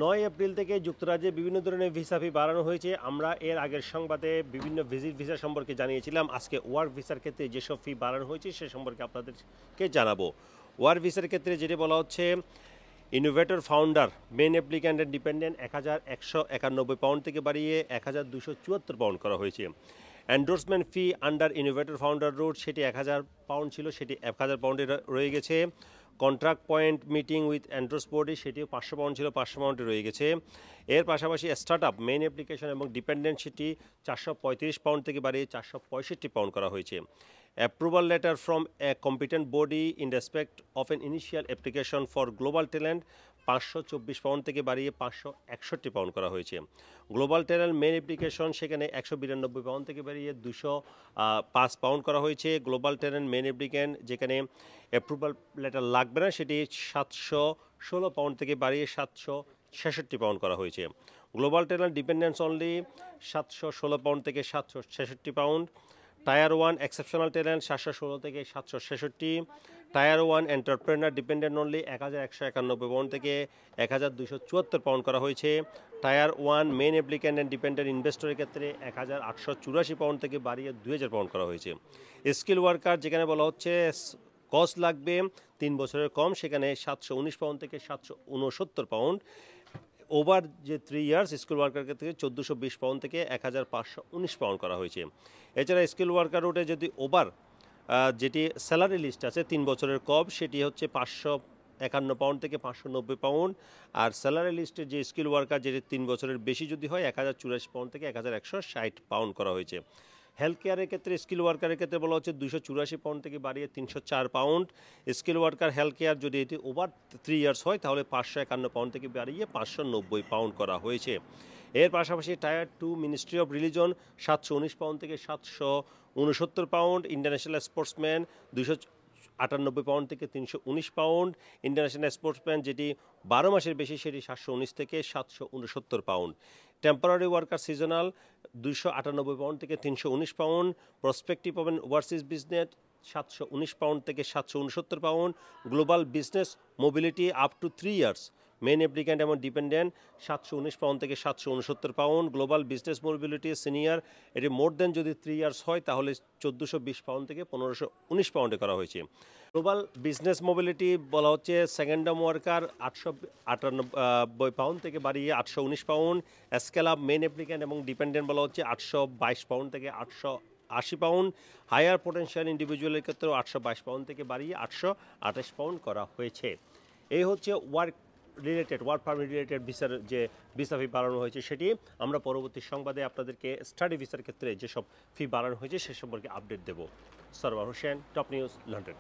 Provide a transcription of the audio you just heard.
৯ April থেকে যুক্তরাজ্যে বিভিন্ন ধরনের ভিসা ফি বাড়ানো হয়েছে। আমরা এর আগের সংবাদে বিভিন্ন ভিজিট ভিসা সম্পর্কে জানিয়েছিলাম। আজকে ওয়ার্ক ভিসার ক্ষেত্রে যেসব ফি বাড়ানো হয়েছে সে সম্পর্কে আপনাদেরকে জানাবো। ওয়ার্ক ভিসার ক্ষেত্রে যেটি বলা হচ্ছে, innovator founder main applicant and dependent ১,১৯১ পাউন্ড থেকে বাড়িয়ে ১,২৭৪ পাউন্ড করা হয়েছে। Endorsement fee under innovator founder route সেটি ১,০০০ পাউন্ড ছিল, সেটি ১,০০০ পাউন্ডে রয়ে গেছে। Contract point meeting with endorse বোর্ডে সেটিও ৫০০ পাউন্ড ছিল, ৫০০ পাউন্ডে রয়ে গেছে। এর পাশাপাশি স্টার্ট আপ মেইন অ্যাপ্লিকেশন এবং ডিপেন্ডেন্ট সেটি ৪৩৫ পাউন্ড থেকে বাড়িয়ে ৪৬৫ পাউন্ড করা হয়েছে। Approval letter from a competent body in respect of N initial application for global talent ৫২৪ pound থেকে বাড়িয়ে ৫৬১ পাউন্ড করা হয়েছে। গ্লোবাল ট্যালেন্ট মেন অ্যাপ্লিকেশন সেখানে ১৯২ পাউন্ড থেকে বাড়িয়ে ২০৫ পাউন্ড করা হয়েছে। গ্লোবাল ট্যালেন্ট মেন অ্যাপ্লিক্যান্ট যেখানে অ্যাপ্রুভাল লেটার লাগবে না সেটি ৭১৬ পাউন্ড থেকে বাড়িয়ে ৭৬৬ পাউন্ড করা হয়েছে। Global talent dependents only ৭১৬ pound থেকে ৭৬৬ পাউন্ড। টায়ার 1 এক্সেপশনাল ট্যালেন্ট ৭১৬ থেকে ৭৬৬। টায়ার 1 এন্টারপ্রেনার ডিপেন্ডেন্ট অনলি ১,১৯১ পাউন্ড থেকে ১,২৭৪ পাউন্ড করা হয়েছে। Tier 1 main applicant and dependent ইনভেস্টরের ক্ষেত্রে ১,৮৮৪ পাউন্ড থেকে বাড়িয়ে ২,০০০ পাউন্ড করা হয়েছে। স্কিল ওয়ার্কার যেখানে বলা হচ্ছে কস্ট লাগবে ৩ বছরের কম, সেখানে ৭১৯ পাউন্ড থেকে ৭৬৯ পাউন্ড। ওভার যে 3 ইয়ার্স স্কিল ওয়ার্কার থেকে ১৪২০ পাউন্ড থেকে ১,৫১৯ পাউন্ড করা হয়েছে। এছাড়া স্কিল ওয়ার্কার রুটে যদি ওভার যেটি স্যালারি লিস্ট আছে ৩ বছরের কম, সেটি হচ্ছে ৫৫১ পাউন্ড থেকে ৫৯০ পাউন্ড। আর স্যালারি লিস্টের যে স্কিল ওয়ার্কার যেটি ৩ বছরের বেশি যদি হয় ১,০৮৪ পাউন্ড থেকে ১,১৬০ পাউন্ড করা হয়েছে। হেলথ কেয়ারের ক্ষেত্রে স্কিল ওয়ার্কারের ক্ষেত্রে বলা হচ্ছে ২৮৪ পাউন্ড থেকে বাড়িয়ে ৩০৪ pound. Skill worker health care যদি এটি ওভার ৩ ইয়ার্স হয় তাহলে ৫৫১ পাউন্ড থেকে বাড়িয়ে ৫৯০ পাউন্ড করা হয়েছে। এর পাশাপাশি tyre 2 ministry of religion ৭১৯ pound থেকে ৭৬৯ পাউন্ড। ইন্টারন্যাশনাল স্পোর্টসম্যান ২৯৮ পাউন্ড থেকে ৩১৯ পাউন্ড। ইন্টারন্যাশনাল স্পোর্টসম্যান যেটি ১২ মাসের বেশি সেটি ৭১৯ থেকে ৭৬৯ pound. Temporary worker seasonal ২৯৮ pound থেকে ৩১৯ pound. Prospective of an overseas business ৭১৯ pound থেকে ৭৬৯ pound. Global business mobility up to 3 years main applicant এবং ডিপেন্ডেন্ট ৭১৯ পাউন্ড থেকে ৭৬৯ pound. Global business mobility senior এটি মোর দেন যদি 3 ইয়ার্স হয় তাহলে ১৪২০ পাউন্ড থেকে ১৫১৯ পাউন্ডে করা হয়েছে। গ্লোবাল বিজনেস মোবিলিটি বলা হচ্ছে সেকেন্ডাম ওয়ার্কার ৮৯৮ পাউন্ড থেকে বাড়িয়ে ৮১৯ pound. Scale up main applicant এবং ডিপেন্ডেন্ট বলা হচ্ছে ৮২২ পাউন্ড থেকে ৮৮০ পাউন্ড। হায়ার পোটেনশিয়াল ইন্ডিভিজুয়ালের ক্ষেত্রেও ৮২২ পাউন্ড থেকে বাড়িয়ে ৮২৮ পাউন্ড করা হয়েছে। এই হচ্ছে ওয়ার্ক পারমিট রিলেটেড ভিসার যে ভিসা ফি বাড়ানো হয়েছে সেটি। আমরা পরবর্তী সংবাদে আপনাদেরকে স্টাডি ভিসার ক্ষেত্রে যেসব ফি বাড়ানো হয়েছে সে সম্পর্কে আপডেট দেব। Sarwar Hossain, top news, London.